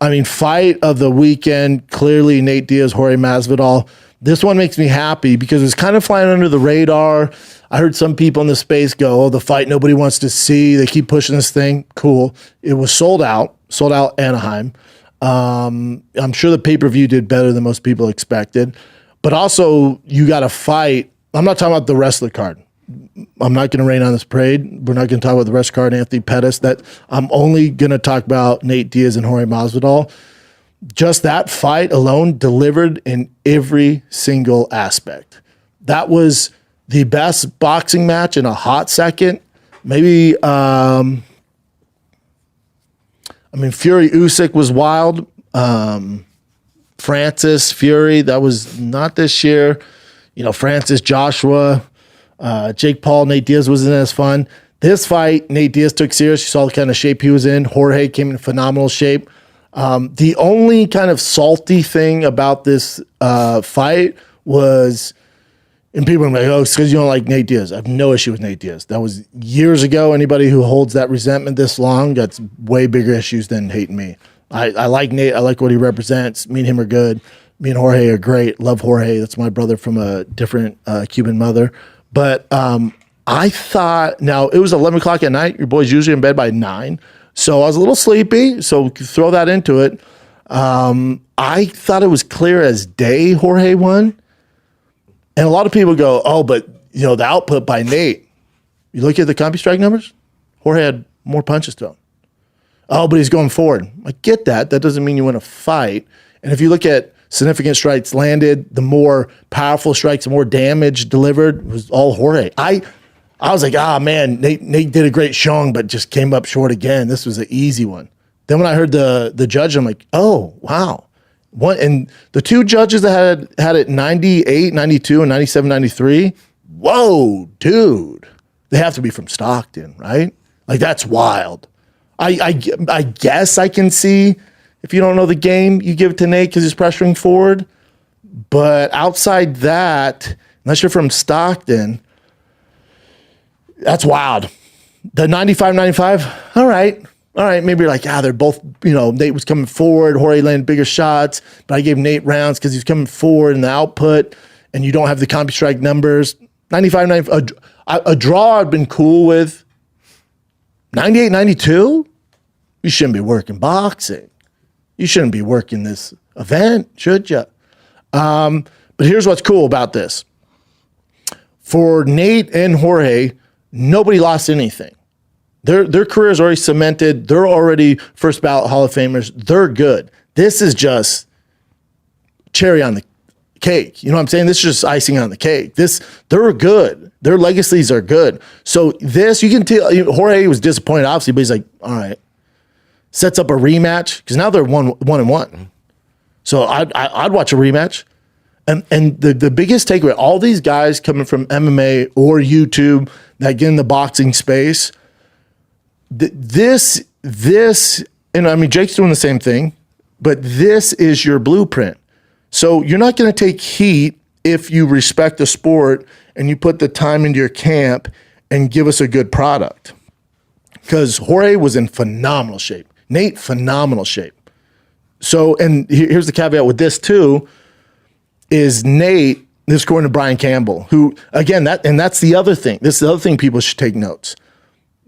I mean, fight of the weekend, clearly Nate Diaz, Jorge Masvidal. This one makes me happy because it's kind of flying under the radar. I heard some people in the space go, oh, the fight nobody wants to see. They keep pushing this thing. Cool. It was sold out Anaheim. I'm sure the pay-per-view did better than most people expected. But also, you got to fight. I'm not talking about the rest of the card. I'm not going to rain on this parade. We're not going to talk about the rest of the card, Anthony Pettis. That I'm only going to talk about Nate Diaz and Jorge Masvidal. Just that fight alone delivered in every single aspect. That was the best boxing match in a hot second. Maybe, Fury Usyk was wild. Francis, Fury, that was not this year. Francis, Joshua, Jake Paul, Nate Diaz wasn't as fun. This fight, Nate Diaz took serious. You saw the kind of shape he was in. Jorge came in phenomenal shape. The only kind of salty thing about this fight was, and people are like, oh, it's because you don't like Nate Diaz. I have no issue with Nate Diaz. That was years ago. Anybody who holds that resentment this long got way bigger issues than hating me. I like Nate. I like what he represents. Me and him are good. Me and Jorge are great. Love Jorge. That's my brother from a different Cuban mother. But I thought, now it was 11 o'clock at night. Your boy's usually in bed by 9. So I was a little sleepy. So throw that into it. I thought it was clear as day Jorge won. And a lot of people go, oh, but the output by Nate. You look at the CompuStrike numbers, Jorge had more punches thrown. Oh, but he's going forward. I get that. That doesn't mean you win a fight. And if you look at significant strikes landed, the more powerful strikes, the more damage delivered was all Jorge. I was like, man, Nate did a great showing, but just came up short again. This was an easy one. Then when I heard the judge, I'm like, oh, wow. And the two judges that had it 98, 92, and 97, 93, whoa, dude. They have to be from Stockton, right? Like, that's wild. I guess I can see if you don't know the game, you give it to Nate because he's pressuring forward. But outside that, unless you're from Stockton, that's wild. The 95-95, all right. Maybe you're like, they're both, Nate was coming forward, Jorge landed bigger shots, but I gave Nate rounds because he's coming forward in the output, and you don't have the CompuStrike numbers. 95-95, a draw I've been cool with. 98-92, you shouldn't be working boxing. You shouldn't be working this event, should you? But here's what's cool about this. For Nate and Jorge, nobody lost anything. Their career is already cemented. They're already first ballot Hall of Famers. They're good. This is just cherry on the cake. You know what I'm saying? This is just icing on the cake. They're good. Their legacies are good. So this, you can tell, Jorge was disappointed, obviously, but he's like, all right. Sets up a rematch, because now they're 1-1. So I'd watch a rematch. And the biggest takeaway, all these guys coming from MMA or YouTube that get in the boxing space, this, and I mean, Jake's doing the same thing, but this is your blueprint. So you're not going to take heat if you respect the sport and you put the time into your camp and give us a good product. Because Jorge was in phenomenal shape. Nate, phenomenal shape. So, and here's the caveat with this too, is Nate, this according to Brian Campbell, who, again, that's the other thing. This is the other thing people should take notes.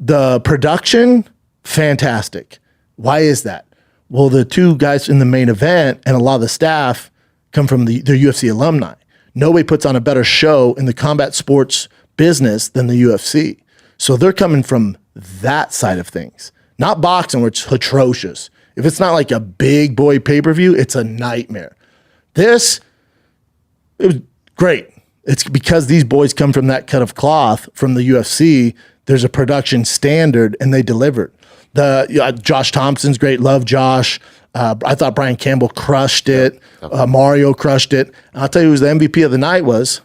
The production, fantastic. Why is that? Well, the two guys in the main event and a lot of the staff come from the UFC alumni. Nobody puts on a better show in the combat sports business than the UFC. So they're coming from that side of things. Not boxing, which is atrocious. If it's not like a big boy pay-per-view, it's a nightmare. It was great. It's because these boys come from that cut of cloth from the UFC. There's a production standard, and they delivered. Josh Thompson's great. Love Josh. I thought Brian Campbell crushed it. Mario crushed it. And I'll tell you who's the MVP of the night was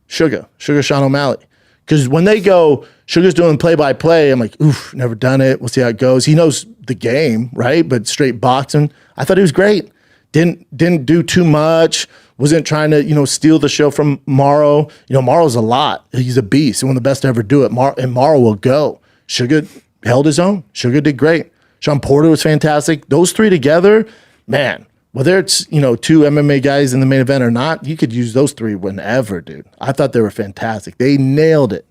Sugar Sean O'Malley. Because when they go, Sugar's doing play-by-play, I'm like, oof, never done it. We'll see how it goes. He knows the game, right? But straight boxing, I thought he was great. Didn't do too much. Wasn't trying to, steal the show from Morrow. Morrow's a lot. He's a beast. He's one of the best to ever do it. And Morrow will go. Sugar held his own. Sugar did great. Sean Porter was fantastic. Those three together, man, whether it's, two MMA guys in the main event or not, you could use those three whenever, dude. I thought they were fantastic. They nailed it.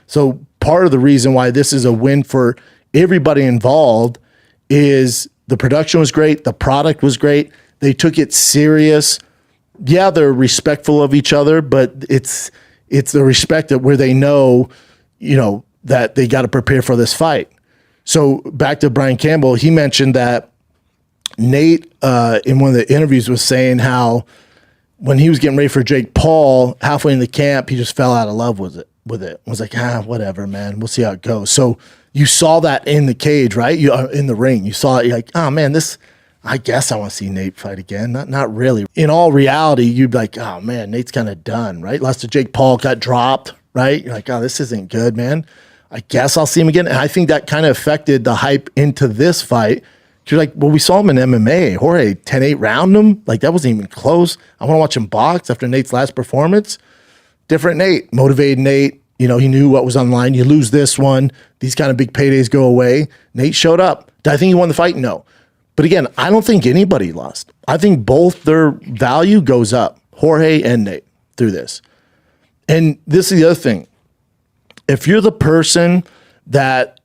So part of the reason why this is a win for everybody involved is the production was great. The product was great. They took it serious. Yeah, they're respectful of each other, but it's the respect that where they know, that they got to prepare for this fight. So back to Brian Campbell, he mentioned that Nate in one of the interviews was saying how when he was getting ready for Jake Paul, halfway in the camp, he just fell out of love with it. Was like, whatever, man. We'll see how it goes. So you saw that in the cage, right? You are in the ring. You saw it. You're like, oh man, I guess I want to see Nate fight again. Not really. In all reality, you'd be like, oh man, Nate's kind of done, right? Last Jake Paul got dropped, right? You're like, oh, this isn't good, man. I guess I'll see him again. And I think that kind of affected the hype into this fight. You're like, well, we saw him in MMA. Jorge 10-8 round him. Like, that wasn't even close. I want to watch him box after Nate's last performance. Different Nate, motivated Nate. He knew what was on the line. You lose this one, these kind of big paydays go away. Nate showed up. Did I think he won the fight? No. But again, I don't think anybody lost. I think both their value goes up, Jorge and Nate, through this. And this is the other thing. If you're the person that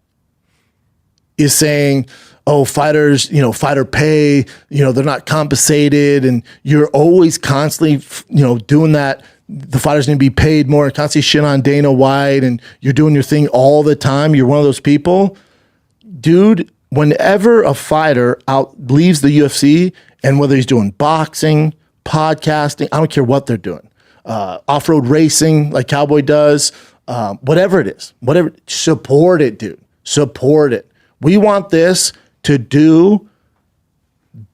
is saying, oh, fighters, fighter pay, they're not compensated, and you're always constantly, doing that, the fighters need to be paid more, and constantly shit on Dana White, and you're doing your thing all the time, you're one of those people, dude, whenever a fighter leaves the UFC, and whether he's doing boxing, podcasting, I don't care what they're doing, off-road racing like Cowboy does, whatever it is, support it, dude. Support it. We want this to do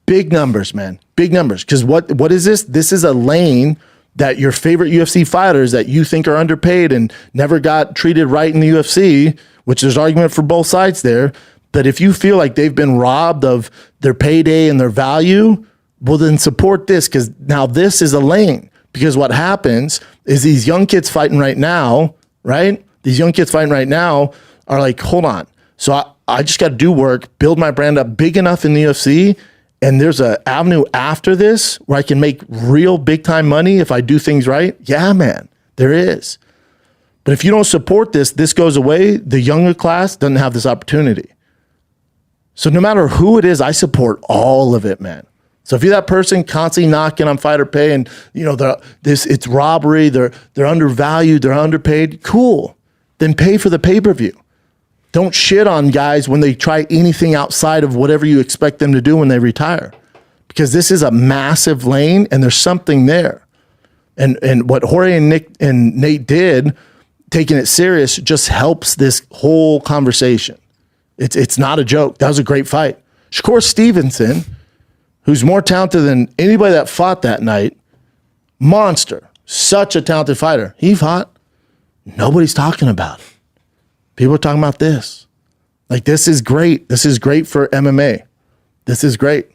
big numbers, man. Big numbers. Because what is this? This is a lane that your favorite UFC fighters that you think are underpaid and never got treated right in the UFC, which there's argument for both sides there. But if you feel like they've been robbed of their payday and their value, well, then support this, because now this is a lane. Because what happens is these young kids fighting right now, right? These young kids fighting right now are like, hold on. So I just got to do work, build my brand up big enough in the UFC, and there's an avenue after this where I can make real big time money if I do things right. Yeah, man, there is. But if you don't support this, this goes away. The younger class doesn't have this opportunity. So no matter who it is, I support all of it, man. So if you're that person constantly knocking on fighter pay and it's robbery, they're undervalued, they're underpaid, cool. Then pay for the pay-per-view. Don't shit on guys when they try anything outside of whatever you expect them to do when they retire. Because this is a massive lane and there's something there. And what Jorge and Nate did, taking it serious, just helps this whole conversation. It's not a joke. That was a great fight. Shakur Stevenson, who's more talented than anybody that fought that night, monster, such a talented fighter. He fought. Nobody's talking about it. People are talking about this. Like, this is great. This is great for MMA. This is great.